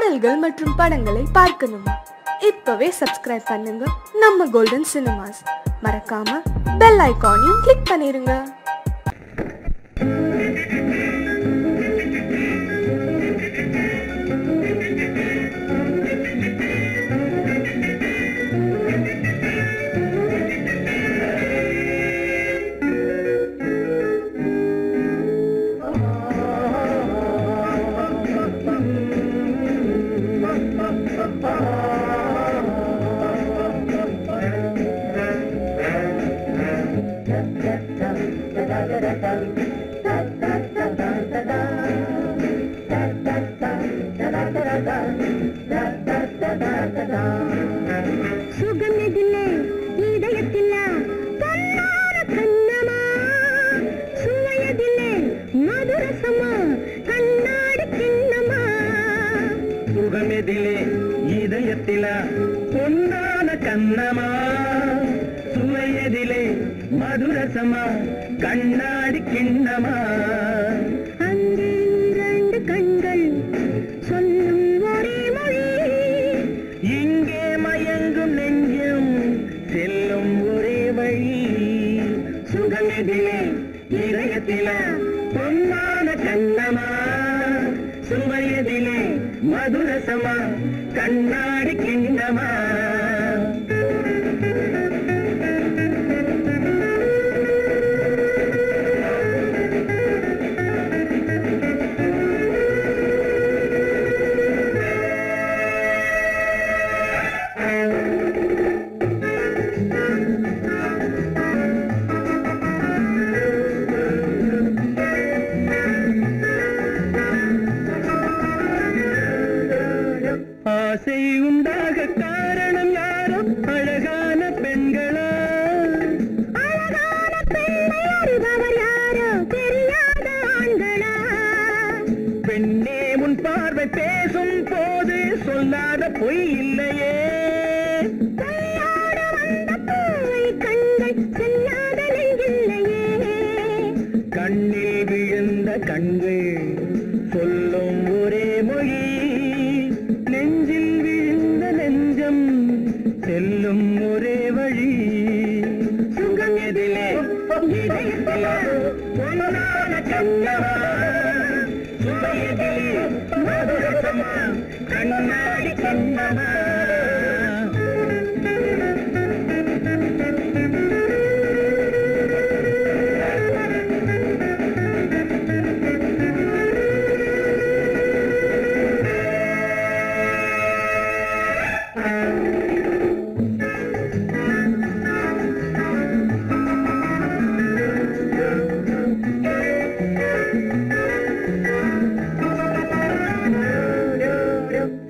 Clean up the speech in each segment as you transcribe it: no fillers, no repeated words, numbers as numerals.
பாடல்கள் மற்றும் படங்களை பார்க்கணுமா? இப்பவே சப்ஸ்கிரைப் பண்ணுங்க நம்ம கோல்டன் சினிமாஸ். மறக்காம பெல் ஐகானையும் கிளிக் பண்ணிருங்க. சுகமெதிலே இதயத்திலா பொன்னான கண்ணமா, சுவையதிலே மதுரசமா கண்ணாடி கிண்ணமா. சுகமெதிலே இதயத்திலா பொன்னான கண்ணமா, சுவையதிலே மதுரசமா கண்ணாடி கிண்ணமா. அங்கே இரண்டு கண்கள் சொல்லும் ஒரே மொழி, இங்கே மயங்கும் நெஞ்சும் செல்லும் ஒரே வழி. சுகமெதிலே இதயத்திலா பொன்னான கண்ணமா, சுவையதிலே மதுரசமா கண்ணாடி கிண்ணமா. ஆசை உண்டாக காரணம் யாரோ அழகான பெண்களா, அழகான பெண்ணை அறிபவர் யாரோ தெரியாத ஆண்களா. பெண்ணே உன் பார்வை பேசும் போது சொல்லாத பொய் இல்லையே. கையோடு வந்த பூவை கண்கள் செல்லாத நெஞ்சில்லையே. கண்ணில் விழுந்த கண்கள் சொல்லும் ஒரே மொழி, நெஞ்சில் விழுந்த நெஞ்சம் செல்லும் ஒரே வழி. சுகம் எதிலே இதயத்திலே பொன்னான கண்ணமா, சுவையதிலே மதுரசமா கண்ணாடி கண்ணமா.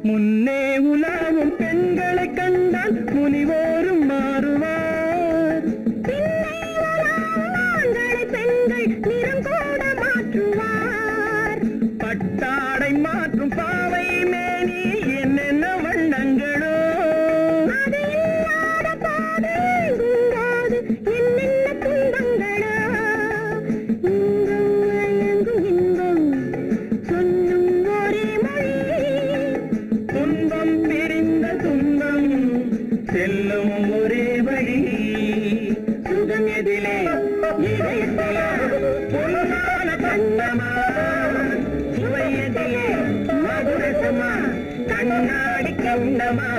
முன்னே உலாவும் பெண்களை கண்டால் முனிவோரும் மாறுவார், பின்னை உலாவும் ஆண்களை பெண்கள் நிறம் கூட மாற்றுவார். பட்டாடை மாற்றும் பாவை மேனி என்னென்ன வண்ணங்களோ. அது இல்லாத பாதை எங்குங்காது என்னென்ன துன்பங்களோ. இங்கும் அயங்கும் இன்பம் சொல்லும் ஒரே மொழி, துன்பம் பிரிந்த துன்பம் செல்லும் ஒரே வழி. சுகம் எதிலே இதயத்திலே பொன்னான கண்ணமா, சுவையதிலே மதுரசமா கண்ணாடி கண்ணமா.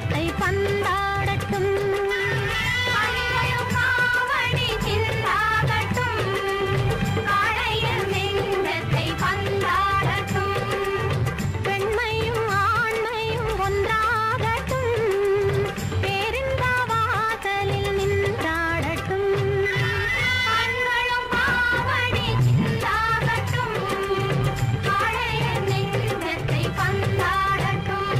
நெஞ்சத்தை பந்தாடட்டும் காவடி சிந்தாகட்டும் காளையர் நெஞ்சத்தை பந்தாடட்டும் பெண்மையும் ஆண்மையும் ஒன்றாகட்டும் பேரின்ப வாசலில் நின்றாடட்டும் கண்களும் காவடி சிந்தாகட்டும் காளையர் நெஞ்சத்தை பந்தாடட்டும்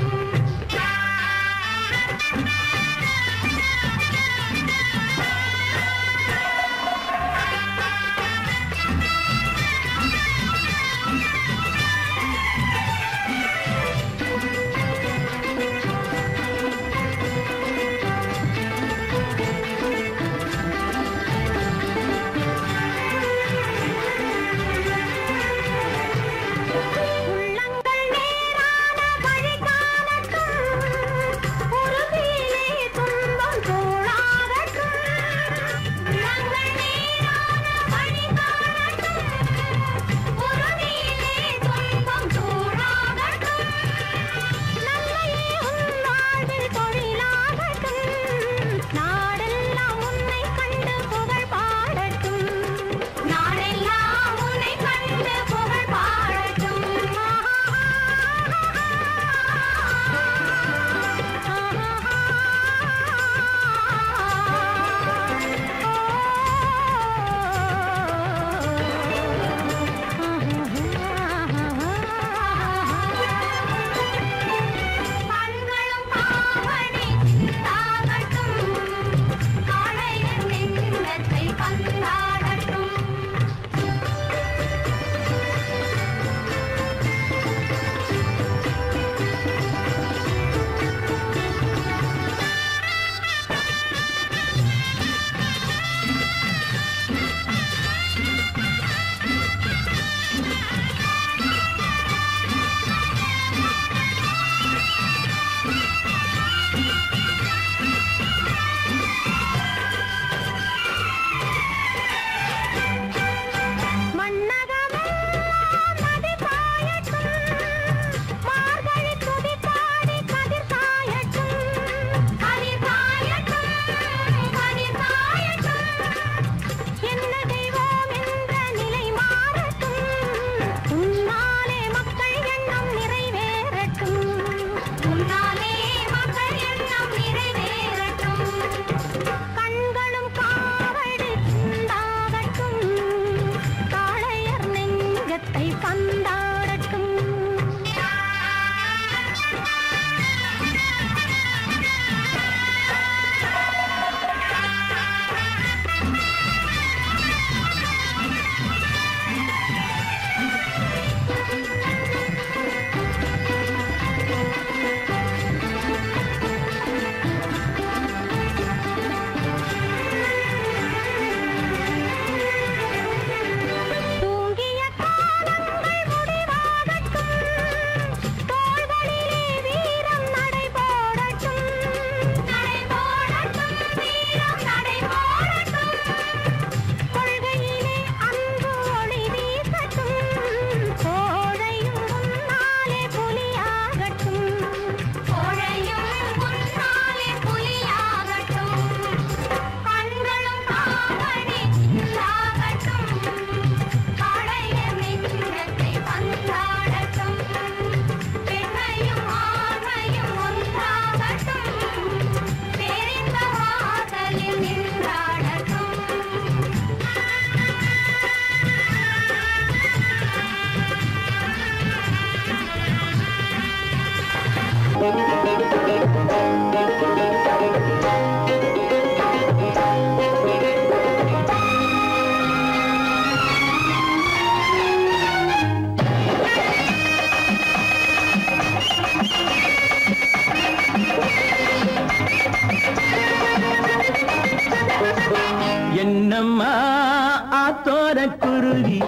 உள்ளங்கள் நேரான வழி காணட்டும் உருவிலே துன்பம் தோளாகட்டும் உள்ளங்கள் நேரான வழி காணட்டும் உருவிலே துன்பம் தோளாகட்டும் நல்லையே உன் வாழ்வில் தொழிலாகட்டும் நாடெல்லாம் உன்னை கண்டு புகழ் பாடட்டும் நாடெல்லாம் உன்னை கண்டு புகழ் பாடட்டும் கண்களும் காவடி சிந்தாகட்டும் காளையர் நெஞ்சத்தை பந்தாடட்டும் மன்னகமெல்லாம் நதி பாயட்டும் மார்கழி துதி பாடி கதிர் காயட்டும் கதிர் காயட்டும் கதிர் காயட்டும் என்ன தெய்வம் என்ற நிலை மாறட்டும் உன்னாலே மக்கள் எண்ணம் நிறைவேறட்டும் உன்னாலே மக்கள் எண்ணம் நிறைவேறட்டும் கண்களும் காவடி சிந்தாகட்டும் காளையர் நெஞ்சத்தை பந்தாடட்டும் தூங்கிய காலங்கள் முடிவாகட்டும் தோள்களிலே வீரம் நடைபோடட்டும் நடைபோடட்டும் வீரம் நடைபோடட்டும் கொள்கையிலே அன்பு ஒளி வீசட்டும் கோழையும் முன்னாலே புலியாகட்டும் கோழையும் முன்னாலே புலியாகட்டும் கண்களும் காவடி சிந்தாகட்டும் காளையர் நெஞ்சத்தை பந்தாடட்டும் பெண்மையும் ஆண்மையும் ஒன்றாகட்டும் பேரின்ப வாசலில் நின்றாடட்டும் என்னம்மா ஆத்தோர குருவி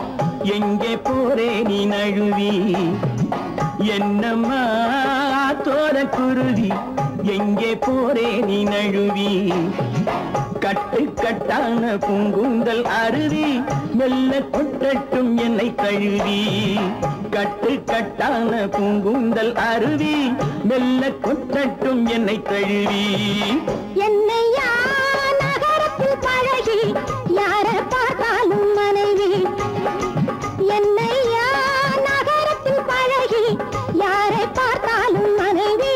எங்கே போறே நீ நழுவி என்னம்மா ஆத்தோர குருவி எங்கே போறே நீ நழுவி கட்டு கட்டான பூங்குந்தல் அருவி மெல்ல கொட்டட்டும் என்னை தழுவி கட்டு கட்டான பூங்குந்தல் அருவி மெல்ல கொட்டட்டும் என்னை தழுவி என்னையா நகரத்தில் பழகி யார பார்த்தாலும் மனைவி என்னையா நகரத்தில் பழகி யாரை பார்த்தாலும் மனைவி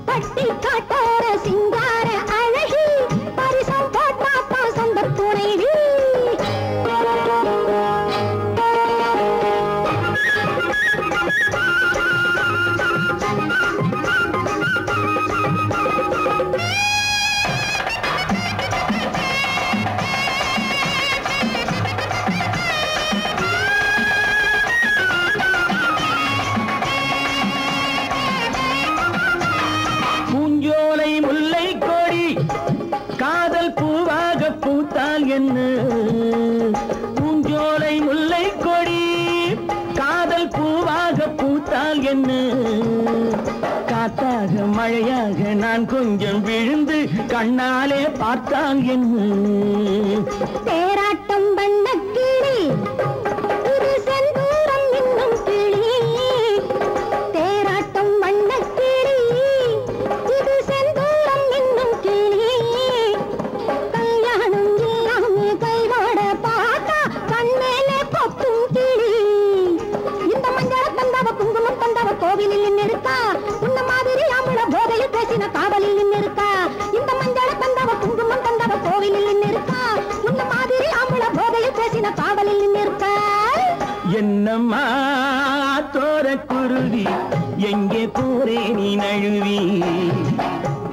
பட்டி காட்டார சிங்கார அழகி பரிசம் போட்டாப்பா சொந்த துணைவி பூஞ்சோலை முல்லை கொடி காதல் பூவாக பூத்தால் என்ன பூஞ்சோலை முல்லை கொடி காதல் பூவாக பூத்தால் என்ன காத்தாக மழையாக நான் கொஞ்சம் விழுந்து கண்ணாலே பார்த்தால் என்ன தேராட்டம் வண்ண கிளி இது செந்தூரம் இன்னும் கிளி தேராட்டம் வண்ண கிளி இது செந்தூரம் இன்னும் கிளி கல்யாணம் இல்லாம கைவோட பார்த்தா கண்மேலே கொத்தும் கிளி இந்த மஞ்சள தந்தவ குங்குமம் தந்தவ கோவிலில் நின்னிருக்கா உன்ன மாதிரி அமுள போதையில் பேசின காவலில் நின்னிருக்கா இந்த மஞ்சள தந்தவ குங்குமம் தந்தவ கோவிலில் நின்னிருக்கா உன்ன மாதிரி அமுள போதையில் பேசின காவலில் நின்னிருக்கா என்னம்மா தோர குருவி எங்கே போரே நீ நழுவி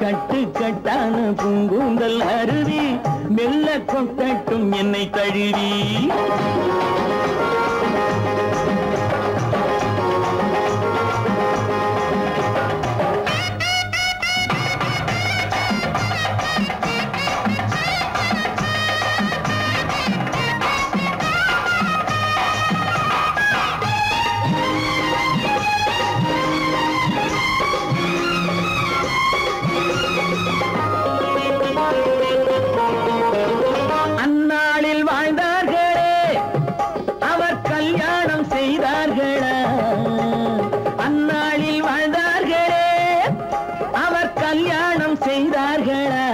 கட்டு கட்டான பூங்குந்தல் அருவி மெல்ல கொட்டட்டும் என்னை தழுவி அந்நாளில் வாழ்ந்தார்களே அவர் கல்யாணம் செய்தார்களா அந்நாளில் வாழ்ந்தார்களே அவர் கல்யாணம் செய்தார்களா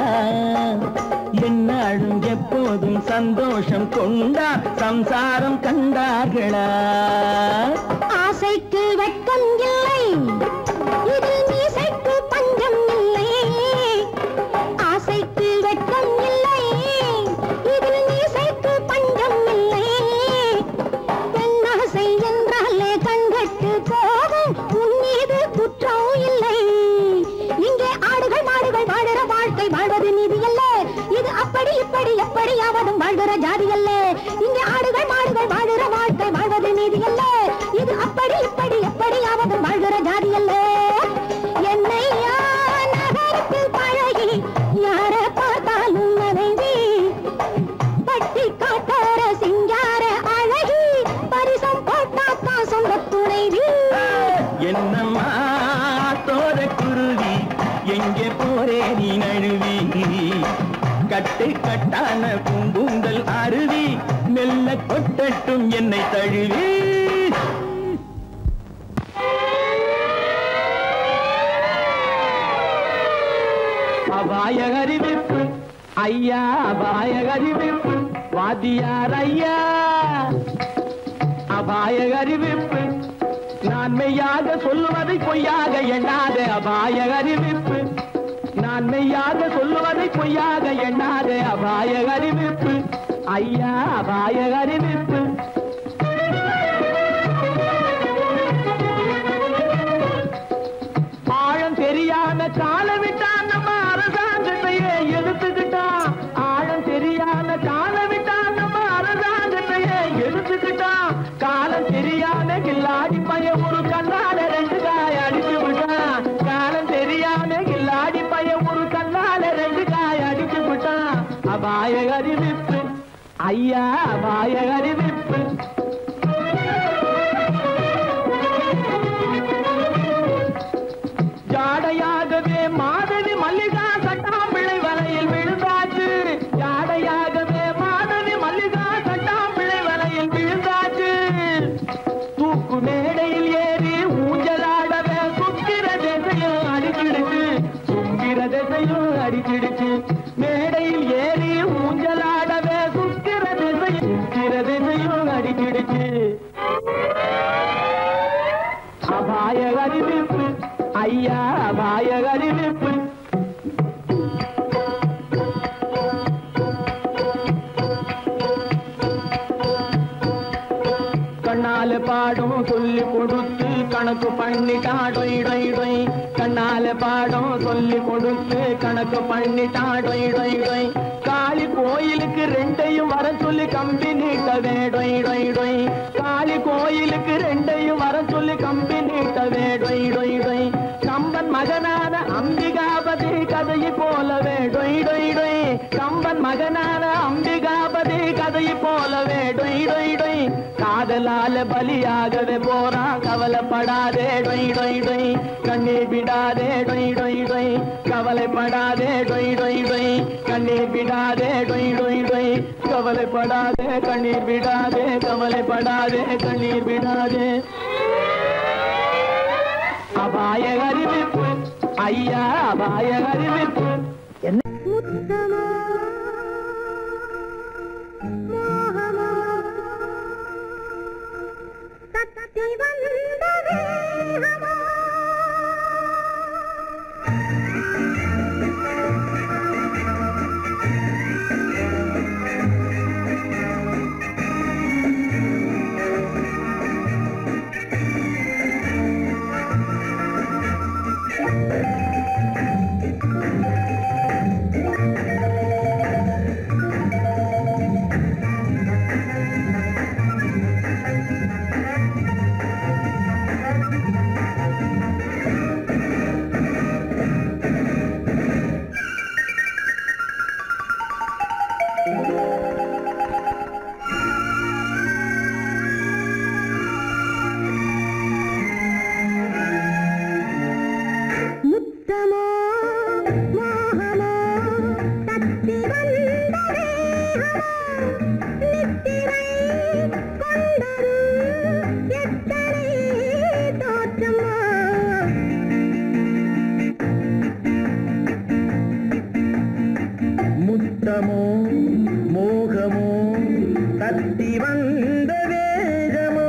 என்னாலும் எப்போதும் சந்தோஷம் கொண்டார் சம்சாரம் கண்டார்களா ஆசைக்கு வெட்கம் இல்லை இதில் மீசைக்கு பஞ்சம் இல்லை ஆசைக்கு வெட்கம் இல்லை இதில் மீசைக்கு பஞ்சம் இல்லை பெண்ணாசை என்றாலே கண்கட்டு போகும் உன் மீது குற்றம் இல்லை இங்கே ஆடுகள் மாடுகள் வாழுற வாழ்க்கை வாழ்வது நீதி அல்ல இது அப்படி இப்படி எப்படியாவதும் வாழ்கிற ஜாதி அல்ல இங்கே ஆடுகள் மாடுகள் வாழுற வாழ்க்கை வாழ்வது நீதி அல்ல இது அப்படி இப்படி எப்படியாவதும் வாழ்கிற ஜாதி அல்ல என்னையா நகரத்தில் பழகி யார பார்த்தாலும் மனைவி பட்டி காட்டார சிங்கார அழகி பரிசம் போட்டாக்கா சொந்த துணைவி என்னம்மா தோர குருவி எங்கே போரே நீ நழுவி கட்டு கட்டான பூங்குந்தல் அருவி மெல்ல கொட்டட்டும் என்னை தழுவி அபாய அறிவிப்பு ஐயா அபாய அறிவிப்பு வாத்தியார் ஐயா அபாய அறிவிப்பு நான் மெய்யாக சொல்லுவதை பொய்யாக எண்ணாத அபாய அறிவிப்பு நான் மெய்யாக சொல்லுவதை பொய்யாக எண்ணாத அபாய அறிவிப்பு ஐயா அபாய அறிவிப்பு ஆழம் தெரியாம கால விட்டான் நம்ம அரசாங்கத்தையே எடுத்துக்கிட்டான் ஆழம் தெரியாம கால விட்டான் நம்ம அரசாங்கத்தையே எடுத்துக்கிட்டான் காலம் தெரியாம கில்லாடி பைய ஒரு கண்ணால ரெண்டு காய அடிச்சு விட்டான் காலம் தெரியாம கில்லாடி பைய ஒரு கண்ணால ரெண்டு காய அடிச்சு விட்டான் அபாய அறிவிப்பு ஐயா அபாய அறிவிப்பு ஜாடையாகவே மாதவி மல்லிகா சட்டாம்பிள்ளை வலையில் விழுந்தாச்சு ஜாடையாகவே மாதவி மல்லிகா சட்டாம்பிள்ளை வலையில் விழுந்தாச்சு தூக்கு திசையும் அடிச்சிடுச்சு மேடையில் ஏறி ஊஞ்சலாடவே சுக்கிர திசையும் அடிச்சிடுச்சு அபாய அறிவிப்பு ஐயா அபாய அறிவிப்பு கண்ணால பாடம் சொல்லி கொடுத்து கணக்கு பண்ணிட்டா டொய் டொய் டொய் கண்ணால பாடம் சொல்லி கொடுத்து கணக்கு பண்ணிட்டா டொய் டொய் டொய் காளி கோயிலுக்கு ரெண்டையும் வர சொல்லி கம்பி நீட்டவே டொய் டொய் டொய் காளி கோயிலுக்கு ரெண்டையும் வர சொல்லி கம்பி நீட்டவே டொய் டொய் டொய் கம்பன் மகனான அம்பிகாபதி கதையை போலவே டொய் டொய் டொய் கம்பன் மகனான அம்பிகாபதி கதையை போலவே டொய் டொய் டொய் காதலால பலியாகவே போறான் கவலைப்படாதே டொய் டொய் டொய் கண்ணீர் விடாதே டொய் டொய் டொய் கவலைப்படாதே டொய் டொய் டொய் கண்ணீர் விடாதே டொய் டொய் டொய் கவலைப்படாதே கண்ணீர் விடாதே கவலைப்படாதே கண்ணீர் விடாதே அபாய அறிவிப்பு ஐயா அபாய அறிவிப்பு முத்தமா மோகமா தத்தி வந்த வேகமா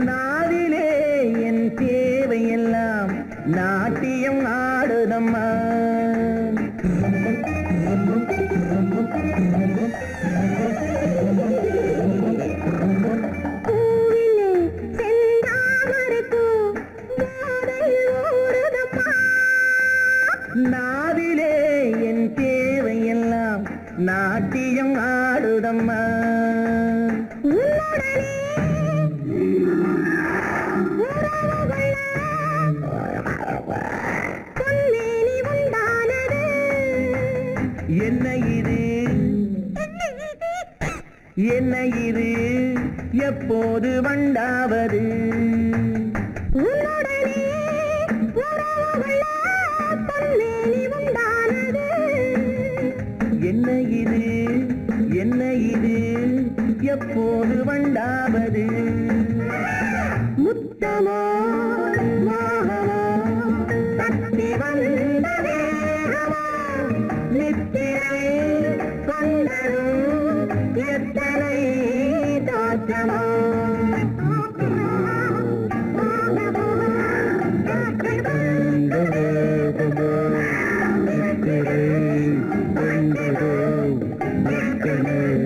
நாவிலே என் தேவையெல்லாம் நாட்டியம் ஆடுதம்மா நாவிலே என் தேவையெல்லாம் நாட்டியம் ஆடுதம்மா என்ன இது என்ன இது எப்போது வண்டாவது என்ன இது என்ன இது எப்போது வண்டாவது முத்தமோ மோகமோ தத்தி வந்த வேகமோ நித்திரை கொண்டரும் எத்தனை தோற்றமோ நித்திரை கொண்டரும் எத்தனை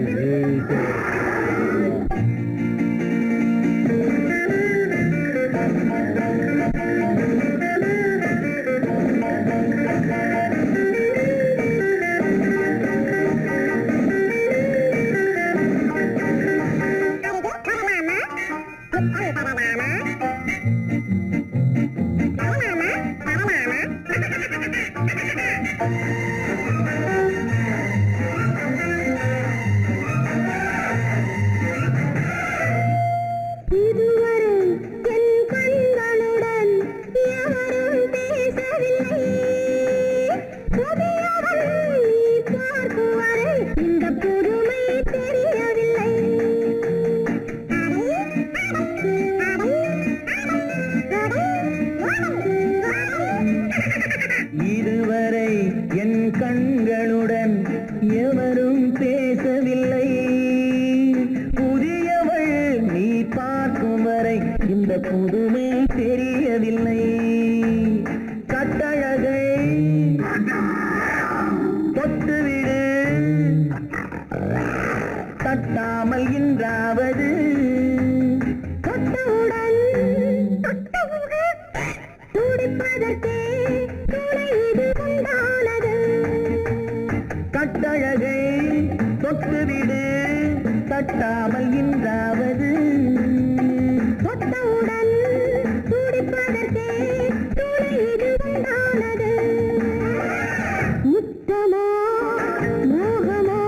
தட்டாமல் இன்றாவது தொட்டவுடன் துடிப்பதற்கே துணை இது உண்டானது கட்டழகை தொட்டுவிடு தட்டாமல் இன்றாவது தொட்டவுடன் துடிப்பதற்கே துணை இது உண்டானது முத்தமோ மோகமோ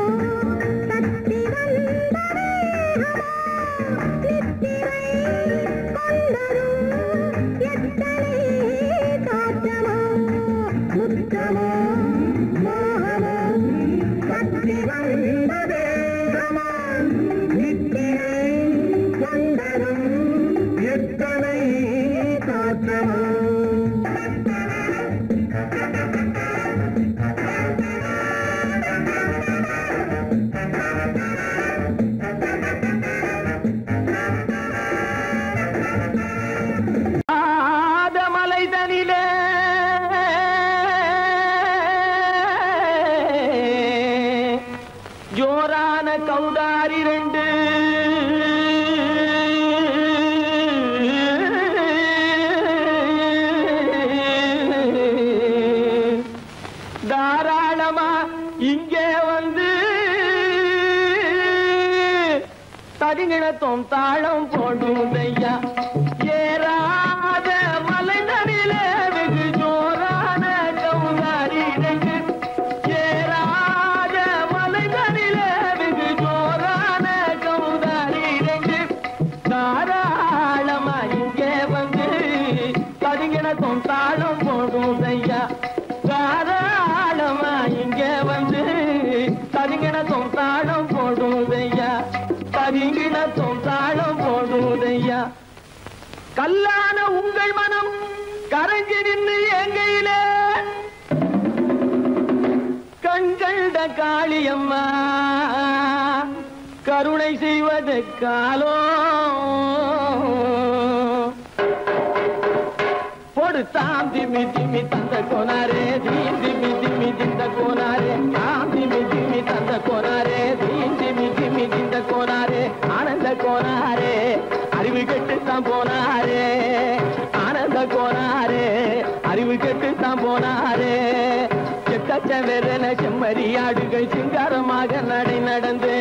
தத்தி வந்த வேகமோ நித்திரை கொண்டதும் எத்தனை காற்றமோ முத்தமோ மோகமோ தத்தி வந்த வேகமோ நித்திரை கொண்டதும் எத்தனை காற்றமோ மலைதனிலே ஜோரான கௌதாரி ரெண்டு தாராளமா இங்கே வந்து தடிங்கிணத்தும் தாளம் போடுதையா ஏறாத மலைதனிலே வெகு ஜோரான கௌதாரி ரெண்டு ஏறாத மலைதனிலே வெகு ஜோரான கௌதாரி ரெண்டு தாராளமா இங்கே வந்து தடிங்கிணத்தும் தாளம் போடுதையா தாராளமா இங்கே வந்து தடிங்கிணத்தும் தாளம் போடுதையா தடிங்கிணத்தும் தாளம் போடுதையா கல்லான உங்கள் மனம் கரைஞ்சி நின்று எங்கையிலே கண்கண்ட காளியம்மா கருணை செய்வது காலோ பொடுத்தாம் திமி திமி தந்த கோனாரே தீம் திமி திமி திந்த கோனாரே தாம் திமி திமி தந்த கோனாரே தீம் திமி திமி திந்த கோனாரே ஆனந்த கோனாரே அறிவு கெட்டுத்தான் போனாரே ஆனந்த கோனாரே அறிவு கெட்டுத்தான் போனாரே செக்கச்ச வெறன செம்மறியாடுகள் சிங்காரமாக நடை நடந்து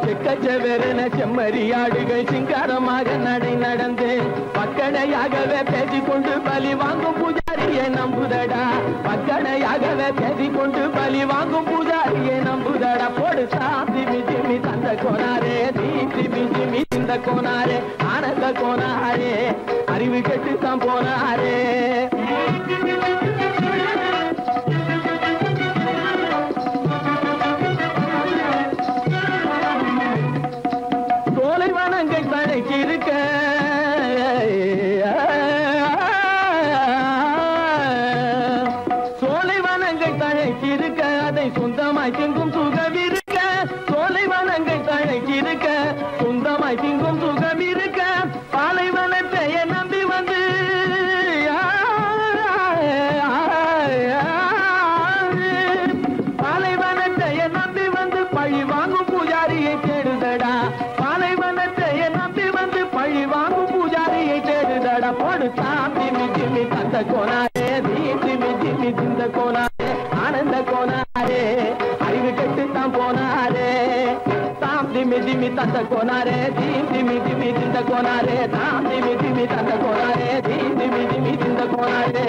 செக்கச்சவெறன செம்மறியாடுகள் சிங்காரமாக நடை நடந்து பக்கடையாகவே பேசிக்கொண்டு பலி வாங்கும் பூஜாரியை நம்புதடா பக்கடையாகவே பேசிக்கொண்டு பலி வாங்கும் பூஜாரியை நம்புதடா போடு திமி திமி தந்த கோனாரே திமி திமி இந்த கோனாரே ஆனந்த கோனாரே அறிவு கெட்டுத்தான் போனாரே சோலைவனங்கள் தழைச்சிருக்க சோலைவனங்கள் தழைச்சிருக்க அதை சொந்தமாய் திங்கும் சுகம் இருக்க சோலைவனங்கள் தழைச்சிருக்க சொந்தமாய் திங்கும் சுகம் இருக்க பாலைவனத்தை நம்பி வந்து பாலைவனத்தை நம்பி வந்து பழி வாங்கும் பூஜாரியை தேடுதடா பாலைவனத்தை நம்பி வந்து பழி வாங்கும் பூஜாரியை தேடுதடா போடு திமி திமி தந்த கோனாரே திமி திமி திந்த கோனாரே ஆனந்த கோனாரே அறிவு கெட்டுத்தான் போனாரே தாம் திமி திமி தந்த கோனாரே திமி திமி திந்த கோனாரே தாம் திமி திமி தந்த கோனாரே திமி திமி திந்த கோனாரே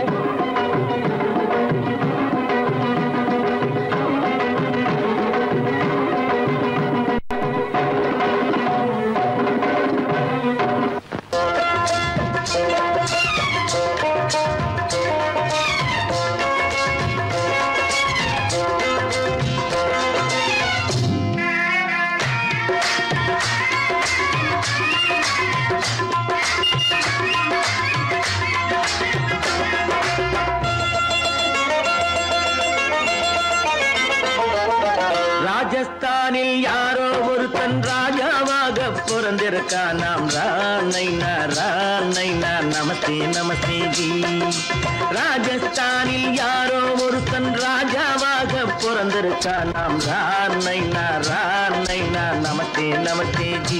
ராஜஸ்தானில் யாரோ ஒருத்தன் ராஜாவாக பிறந்திருக்கான் நாம் ராணைனா நமஸ்தே நமஸ்தே ஜி ராஜஸ்தானில் யாரோ ஒருத்தன் ராஜாவாக நமக்காக பிறந்திருக்கா நாம் ரானைனா ரானைனா நமஸ்தே நமஸ்தே ஜி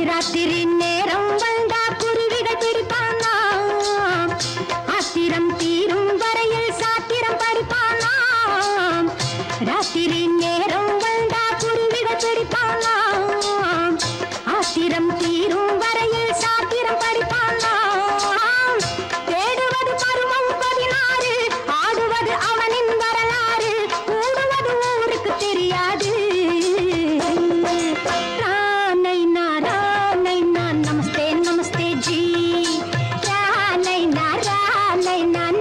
ராத்திரி நேரம் வந்தா குருவிகள் பிடிப்பானா ஆத்திரம் தீரும் வரையில் சாத்திரம் படிப்பானா ராத்திரி நேரம் வந்தா குருவிகள் பிடிப்பானா ஆத்திரம் தீரும் வரையில் சாத்திரம் படிப்பானா தேடுவது பருவம் 16 ஆடுவது அவனின் வரலாறு கூடுவது ஊருக்கு தெரியாது நமஸ்தே நமஸ்தே ஜி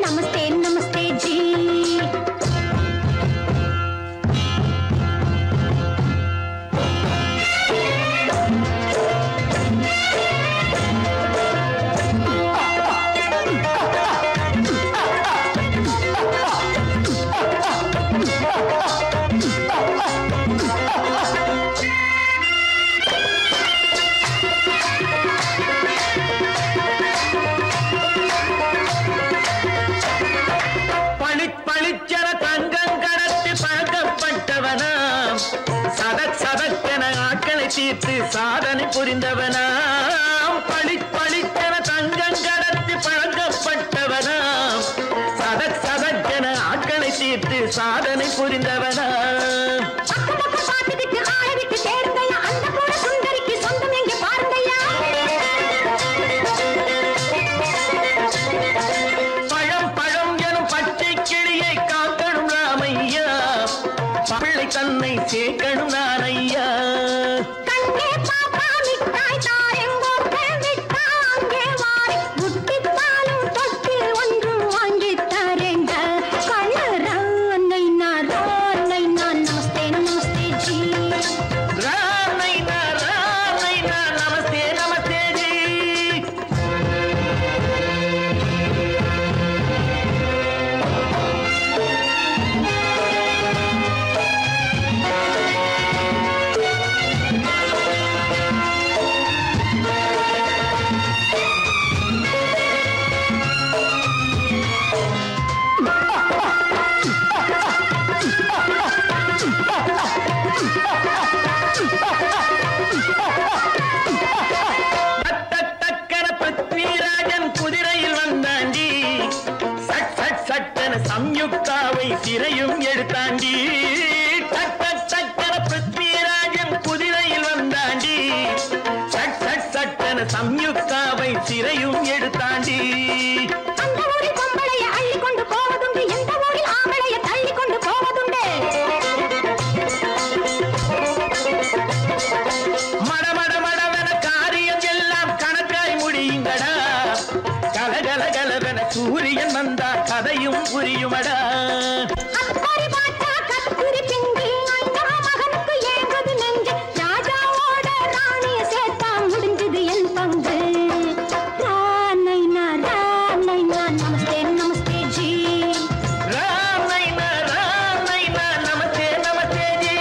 நமஸ்தே நமஸ்தே ஜி பளிச்சென தங்கம் கடத்தி பழக்கப்பட்டவனாம் சதக் சதக்கென ஆட்களை தீர்த்து சாதனை புரிந்தவனாம் பளிச்சென தங்கம் கடத்தி பழக்கப்பட்டவனாம் சதக் சதக்கென ஆட்களை தீர்த்து சாதனை புரிந்தவனாம் தன்னை சேர்க்கணும் நான் ஐயா கண்ணே பாப்பா மிட்டாய் தாரெங்கோ விட்டாங்கே வாரி முட்டிப்பாலும் தொட்டு ஒன்று வாங்கி தரேங்க கண்ணரானை நான் நமஸ்தே நமஸ்தே ஜி ரானை நான் நமஸ்தே நமஸ்தே ஜி சம்யுக்தாவை சிறையும் எடுத்தாண்டி சட்டன பிருத்விராஜன் குதிரையில் வந்தாண்டி சட்டன சம்யுக்தாவை சிறையும் எடுத்தாண்டி அந்த ஊரில் பொம்பளைய அள்ளி கொண்டு போவதுண்டு எந்த ஊரில் ஆம்பளைய தள்ளி கொண்டு போவதுண்டு மடமடவென காரியம் எல்லாம் கணக்காய் முடியுங்கடா கலகலகலவென சூரியன் வந்தா கதையும் புரியுமடா அக்கறை பார்த்தா கத்திரி பிங்கி அந்த மகனுக்கு ஏங்குது நெஞ்சு ராஜாவோட ராணிய சேர்த்தா முடிஞ்சது என் பங்கு ரானை நான் நமஸ்தே நமஸ்தே ஜி ரானை நான் நமஸ்தே நமஸ்தே ஜி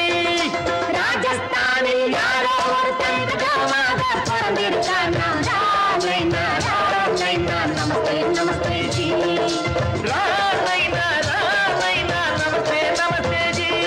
ராஜஸ்தானில் யாரோ ஒரு தங்கமாக பிறந்திருக்கானா ரானை நான் நமஸ்தே நமஸ்தே ஜி ரானை நான் நமஸ்தே நமஸ்தே ஜி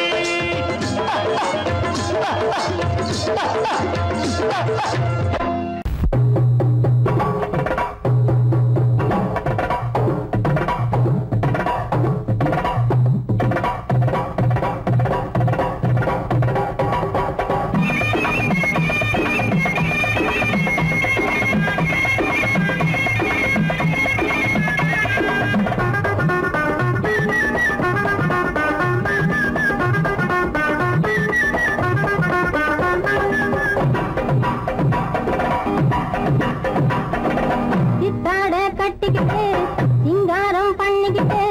கட்டிக்கிட்டு சிங்காரம் பண்ணிக்கிட்டு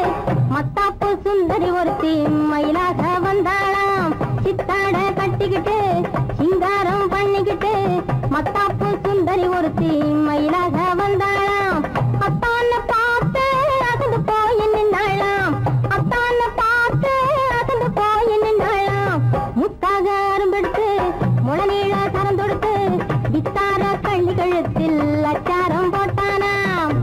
மத்தாப்பு சுந்தரி ஒருத்தி மயிலாக வந்தாளாம் சித்தாட கட்டிக்கிட்டு சிங்காரம் பண்ணிக்கிட்டு மத்தாப்பு சுந்தரி ஒருத்தி மயிலாக வந்தாளாம் அத்தான பார்த்து அகந்து போய் நின்றாளாம் அத்தான பார்த்து அகந்து போய் நின்றாளாம் முத்தாக அரும்பெடுத்து முளநீள கரந்தொடுத்து வித்தார கள்ளி கழுத்தில் அச்சாரம் போட்டானாம்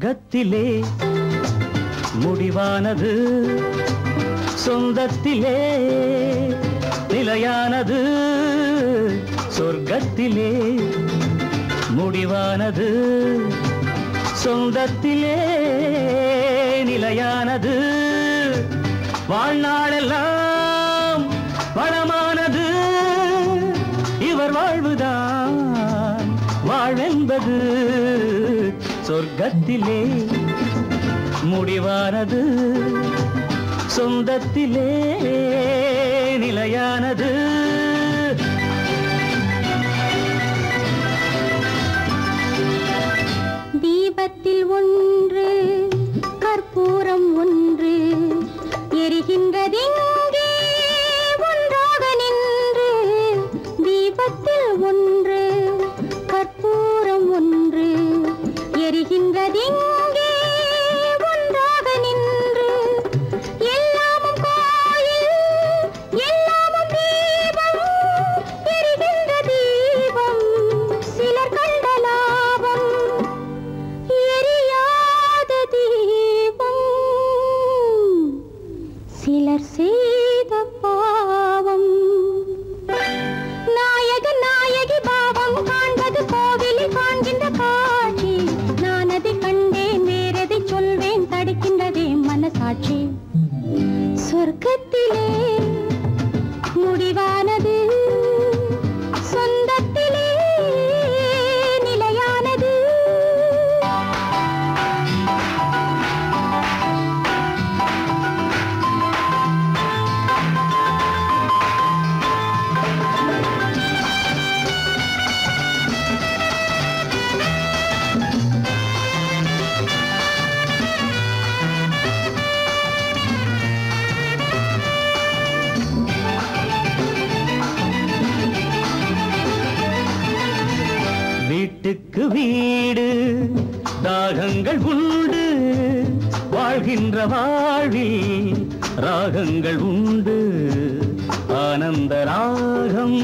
சொர்க்கத்திலே முடிவானது சொந்தத்திலே நிலையானது சொர்க்கத்திலே முடிவானது சொந்தத்திலே நிலையானது வாழ்நாளெல்லாம் வளமானது இவர் வாழ்வுதான் வாழ்வென்பது சொர்க்கத்திலே முடிவானது சொந்தத்திலே நிலையானது தீபத்தில் ஒன்று கற்பூரம் ஒன்று எரிகின்றதெங்கே ஒன்றாக நின்று தீபத்தில் ஒன்று கற்பூரம் ஒன்று எரிகின்றதெங்கே ஒன்றாக நின்று எல்லாமும் கோயில் எல்லாமும் தீபம் எரிகின்ற தீபம் சிலர் கண்ட லாபம் எரியாத தீபம் சிலர் செய்த பாவம் நாயகன் நாயகி பாவம் காண்பது கோவிலில் காண்கின்ற காட்சி நான் அதை கண்டேன் வேறதை சொல்வேன் தடுக்கின்றதே மனசாட்சி சொர்க்கத்திலே முடிவானது சொந்தத்திலே நிலையானது வீட்டுக்கு வீடு தாகங்கள் உண்டு வாழ்கின்ற வாழ்வில் ராகங்கள் உண்டு ஆனந்த ராகம்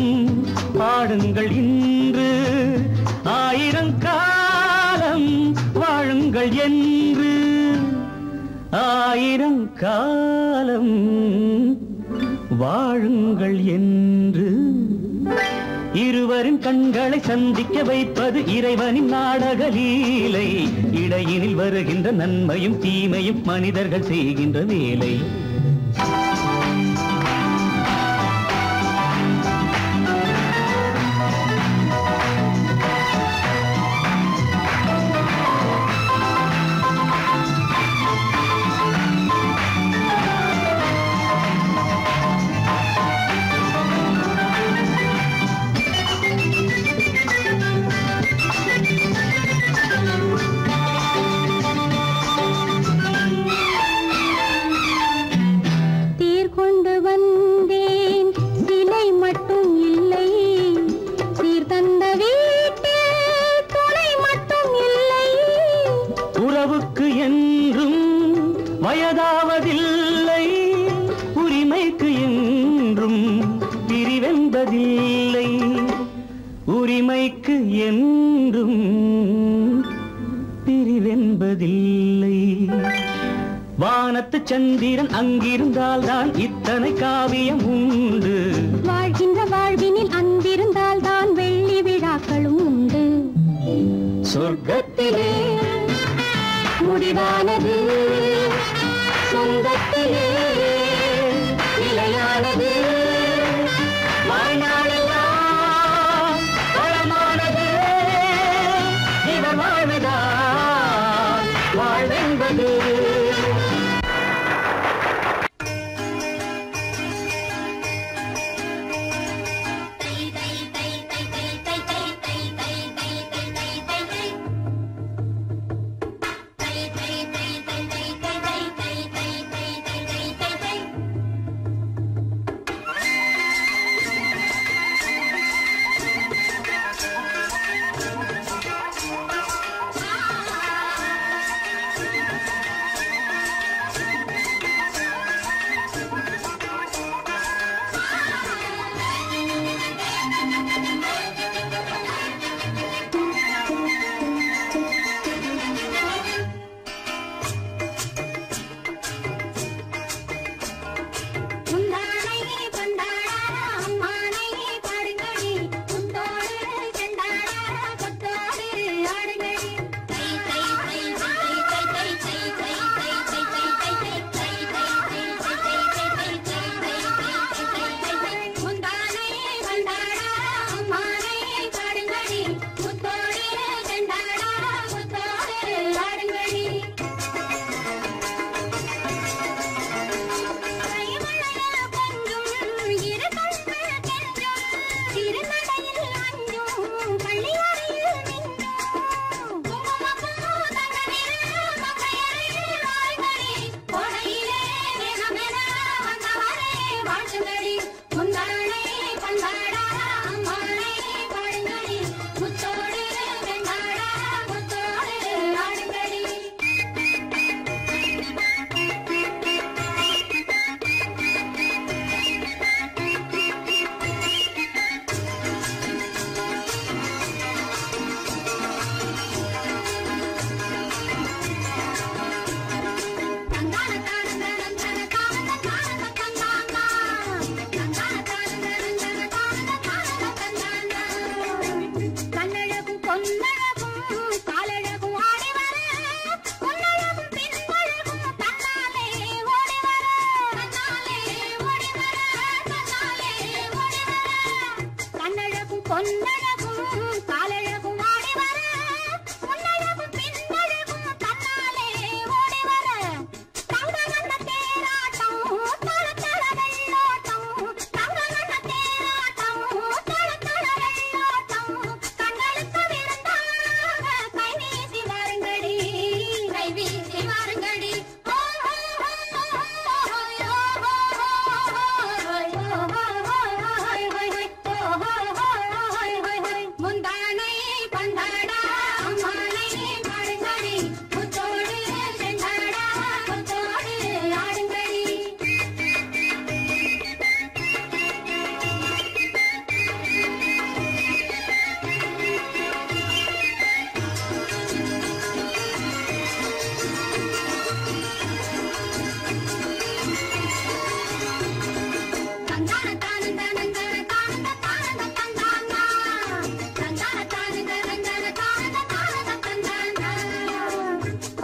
பாடுங்கள் இன்று ஆயிரம் காலம் வாழுங்கள் என்று ஆயிரம் காலம் வாழுங்கள் என்று இருவரின் கண்களை சந்திக்க வைப்பது இறைவனின் நாடக லீலை இடையினில் வருகின்ற நன்மையும் தீமையும் மனிதர்கள் செய்கின்ற வேலை வயதாவதில்லை உரிமைக்கு என்றும் பிரிவென்பதில்லை உரிமைக்கு என்றும் பிரிவென்பதில்லை வானத்து சந்திரன் அங்கிருந்தால் தான் இத்தனை காவியம் உண்டு வாழ்கின்ற வாழ்வினில் அன்பிருந்தால் தான் வெள்ளி விழாக்களும் உண்டு சொர்க்கத்திலே முடிவானது சொந்தத்திலே நிலையானது வாழ்நாளெல்லாம் வளமானது இவர் வாழ்வதால் வாழ்வென்பது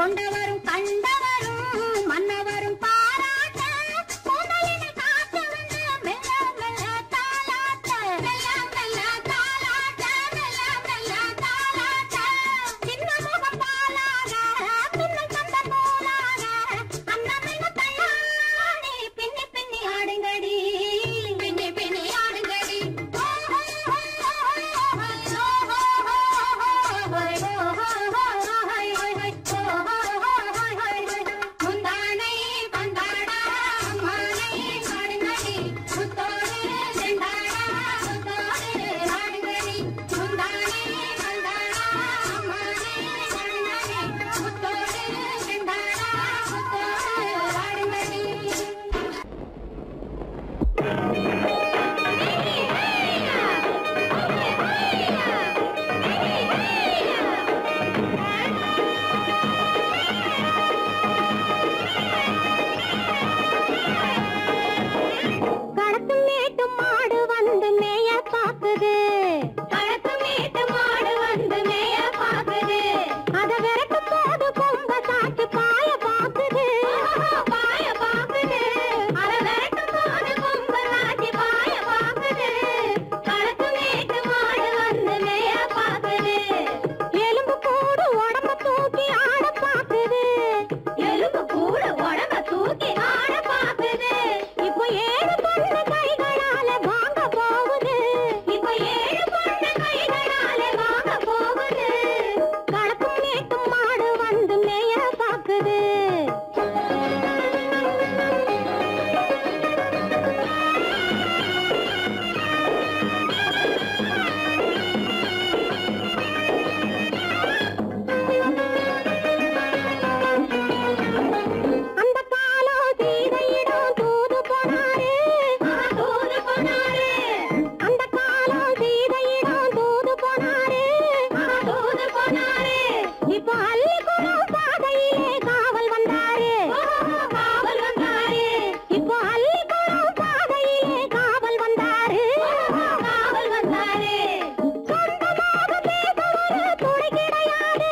கொண்டவரும் கண்டவரும் மன்னவரும் பாராட்ட முதலினை காத்து வந்து மெல்ல மெல்ல தாலாட்ட மெல்ல மெல்ல தாலாட்ட மெல்ல மெல்ல தாலாட்ட சின்ன முகம் பாலாக பின்னல் தந்த போலாக அன்னமென்ன தள்ளாடி பின்னி பின்னி ஆடுங்கடி பின்னி பின்னி ஆடுங்கடி முந்தானை பந்தாடா அம்மானை ஆடுங்கடி முத்தோடு செண்டாடா முத்தோடு ஆடுங்கடி முந்தானை பந்தாடா அம்மானை ஆடுங்கடி முத்தோடு செண்டாடா முத்தோடு ஆடுங்கடி கடத்து மேட்டு மாடு வந்து மேய பாக்குது கடத்து மேட்டு மாடு வந்து மேய பாக்குது அத விரட்டும் போது கொம்ப சாச்சு பாய பாக்குது பாய பாக்குது அத விரட்டும் போது கொம்ப சாச்சு பாய பாக்குது கடத்து மேட்டு மாடு வந்து மேய பாக்குது எலும்பு கூடு உடம்ப தூக்கி ஆட பாக்குது எலும்பு கூடு உடம்ப தூக்கி ஆட பாக்குது இப்போ ஏழு பொண்ணு கைகளால வாங்க போகுது இப்போ ஏழு பொண்ணு கைகளால வாங்க போகுது களத்தும் மேட்டும் மாடு வந்து மேய பாக்குது அந்த காலம் சீதையிடம் தூது போனாரு தூது போனாரு அந்த காலம் சீதையிடம் தூது போனாரு தூது போனாரு இப்போ அள்ளிக்குளம் பாதையிலே காவல் வந்தாரு காவல் வந்தாரு இப்போ அள்ளிக்குளம் பாதையிலே காவல் வந்தாரு காவல் வந்தாரு சொந்தமாக பேச ஒரு துணை கிடையாது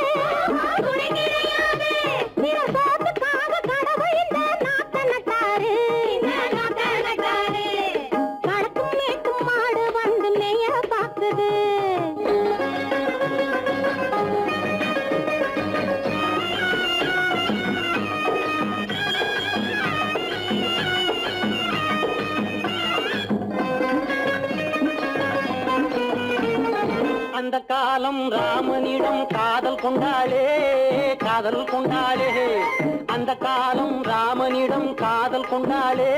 துணை கிடையாது பிற சோத்துக்காக கடவுள் இந்த நாட்டை நட்டாரு இந்த நாட்டை நட்டாரு கடத்தும் மேட்டும் மாடு வந்து மேய பாக்குது அந்த காலம் ராமனிடம் காதல் கொண்டாளே காதல் கொண்டாளே அந்த காலம் ராமனிடம் காதல் கொண்டாளே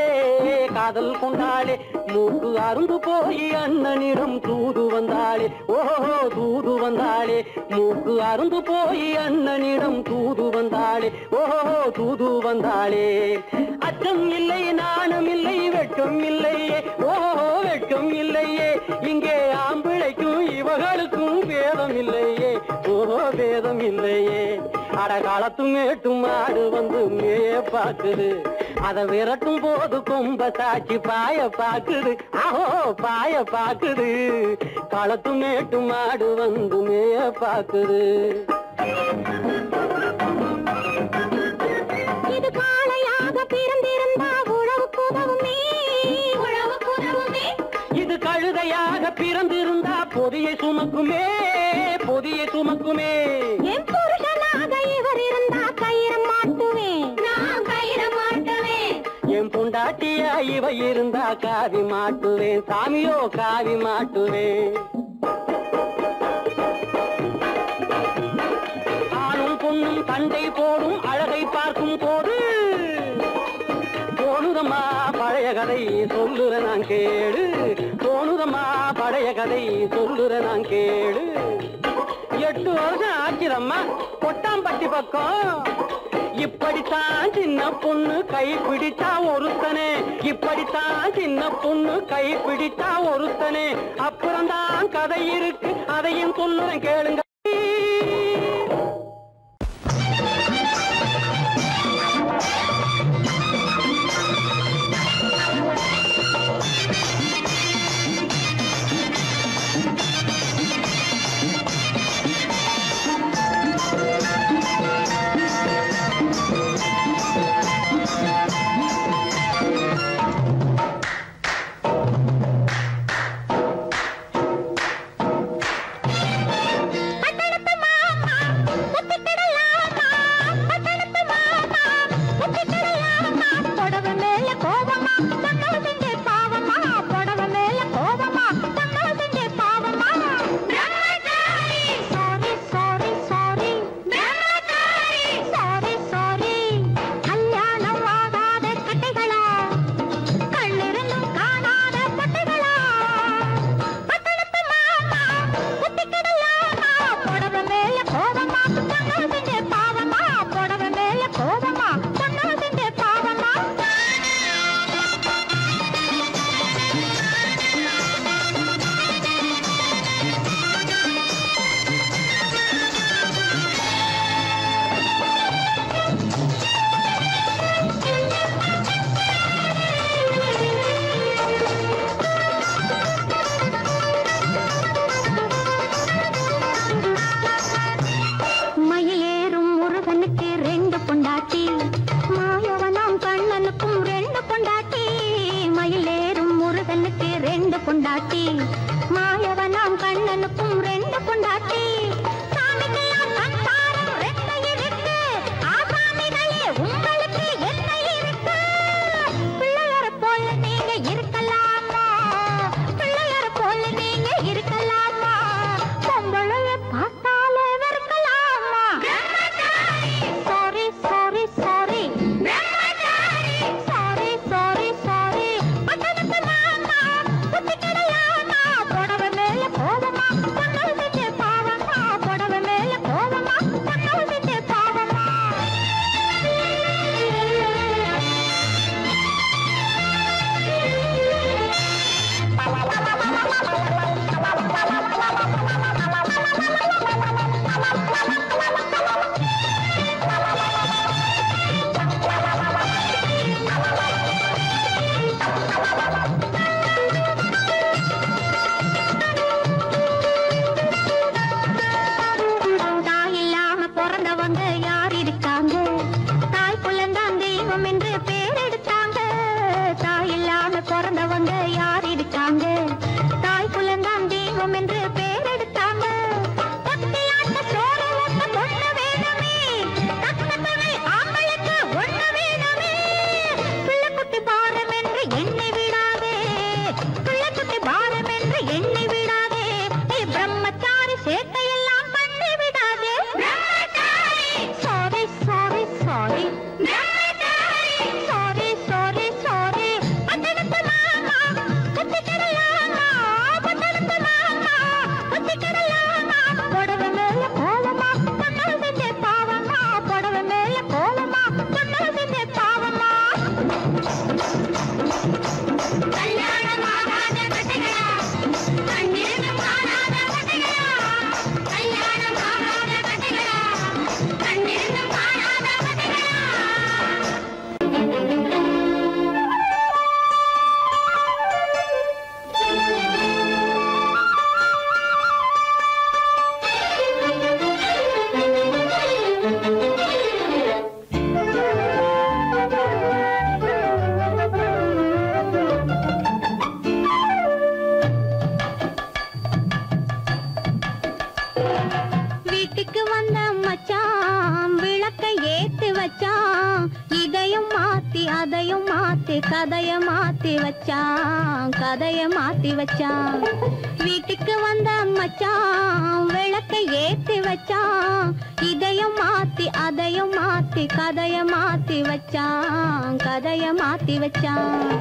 காதல் கொண்டாளே மூக்கு அருந்து போய் அண்ணனிடம் தூது வந்தாளே ஓஹோ தூது வந்தாளே மூக்கு அருந்து போய் அண்ணனிடம் தூது வந்தாளே ஓஹோ தூது வந்தாளே அச்சம் இல்லை நாணம் இல்லை வெட்கம் இல்லையே ஓஹோ வெட்கம் இல்லையே இங்கே ஆம்பிளைக்கும் இவர்களுக்கும் வேதம் இல்லையே ஓஹோ வேதம் இல்லையே அட காலத்து மேட்டும் மாடு வந்து மேய பாக்குது அத விரட்டும் போது கொம்ப சாட்சி பாய பாக்குது ஆஹோ பாய பாக்குது காலத்து மேட்டும் மாடு வந்து மேய பாக்குது இது காளையாக பிறந்திருந்தா உழவுக்கு உதவுமே உழவுக்கு உதவுமே இது கழுதையாக பிறந்திருந்தா பொதியை சுமக்குமே பொதியை சுமக்குமே என் புருஷனாக இவர் இருந்தா கயிற மாட்டுவேன் நான் கயிற மாட்டுவேன் என் பொண்டாட்டியா இவ இருந்தா காவி மாட்டுவேன் சாமியோ காவி மாட்டுவேன் ஆணும் பொண்ணும் சண்டை போடும் அழகை பார்க்கும் போது தோணுதம்மா பழைய கதை சொல்லுற நான் கேளு தோணுதம்மா பழைய கதை சொல்லுற நான் கேளு 8 வருஷம் ஆச்சுதம்மா கொட்டாம்பட்டி பக்கம் இப்படித்தான் சின்ன பொண்ணு கை பிடித்தா ஒருத்தனே இப்படித்தான் சின்ன பொண்ணு கை பிடித்தா ஒருத்தனே அப்புறம்தான் கதை இருக்கு அதையும் சொல்லுறேன் கேளுங்க வந்த மச்சான் விளக்கை ஏத்தி வச்சான் இதையும் மாத்தி அதையும் மாத்தி கதைய மாத்தி வச்சான் கதைய மாத்தி வச்சான் வீட்டுக்கு வந்த மச்சான் விளக்கை ஏத்தி வச்சான் இதையும் மாத்தி அதையும் மாத்தி கதைய மாத்தி வச்சான் கதைய மாத்தி வச்சான்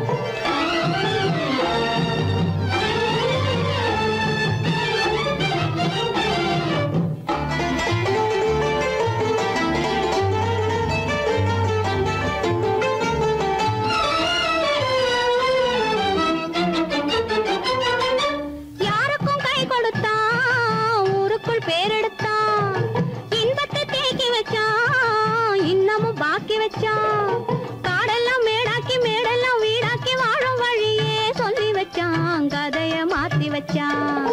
காடெல்லாம் மேடாக்கி மேடெல்லாம் வீடாக்கி வாழும் வழியே சொல்லி வச்சான் கதைய மாத்தி வச்சான்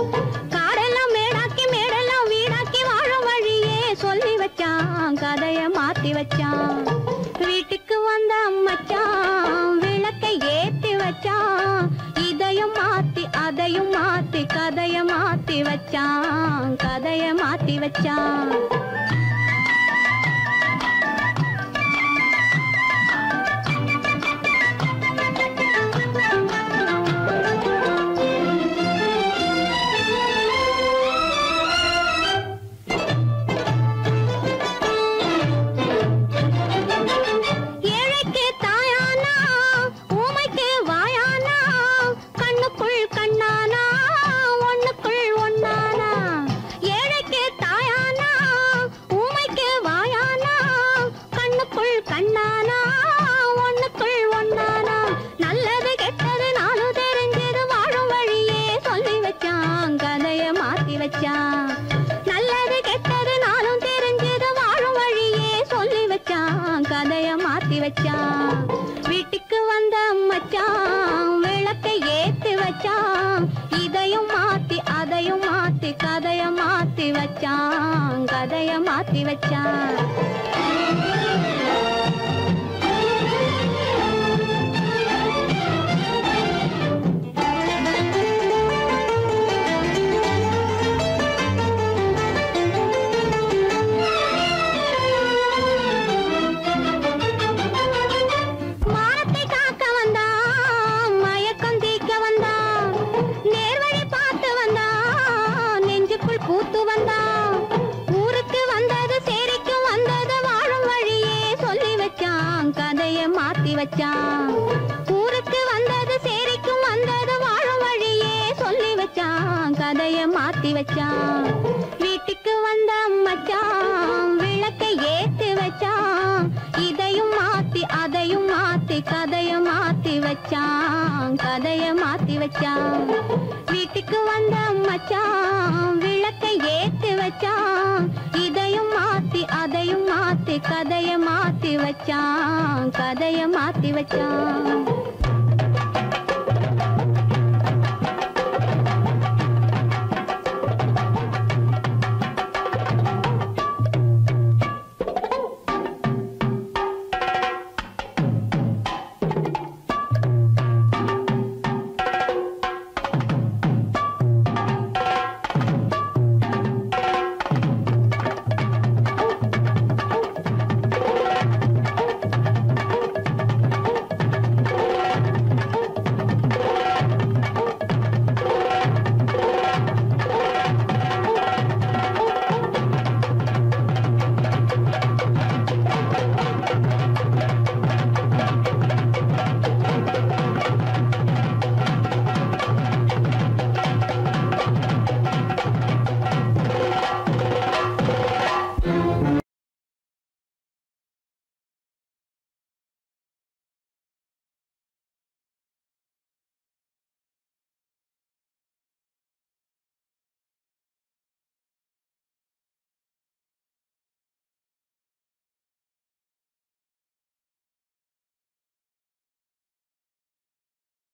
காடெல்லாம் மேடாக்கி மேடெல்லாம் வீடாக்கி வாழும் வழியே சொல்லி வச்சான் கதைய மாத்தி வச்சான் வீட்டுக்கு வந்த மச்சான் விளக்கை ஏத்தி வச்சான் இதையும் மாத்தி அதையும் மாத்தி கதைய மாத்தி வச்சான் கதைய மாத்தி வச்சான் நல்லது கெட்டது நானும் தெரிஞ்சது வாழும் வழியே சொல்லி வச்சான் கதைய மாத்தி வச்சான் வீட்டுக்கு வந்த மச்சான் விளக்கை ஏத்தி வச்சான் இதையும் மாத்தி அதையும் மாத்தி கதைய மாத்தி வச்சான் கதைய மாத்தி வச்சான் பூத்து வந்தான் ஊருக்கு வந்தது சேரிக்கு வந்தது வாழும் வழியே சொல்லி வச்சான் கதைய மாத்தி வச்சான் ஊருக்கு வந்தது சேரிக்கு வந்தது வாழும் வழியே சொல்லி வச்சான் கதைய மாத்தி வச்சான் வீட்டுக்கு வந்த மச்சான் விளக்கை ஏத்தி வச்சான் இதையும் மாத்தி அதையும் மாத்தி கதைய மாத்தி வச்சான் கதைய மாத்தி வச்சான் வீட்டுக்கு வந்த மச்சான் விளக்கை ஏத்தி வச்சான் இதையும் மாத்தி அதையும் மாத்தி கதைய மாத்தி வச்சான் கதைய மாத்தி வச்சான்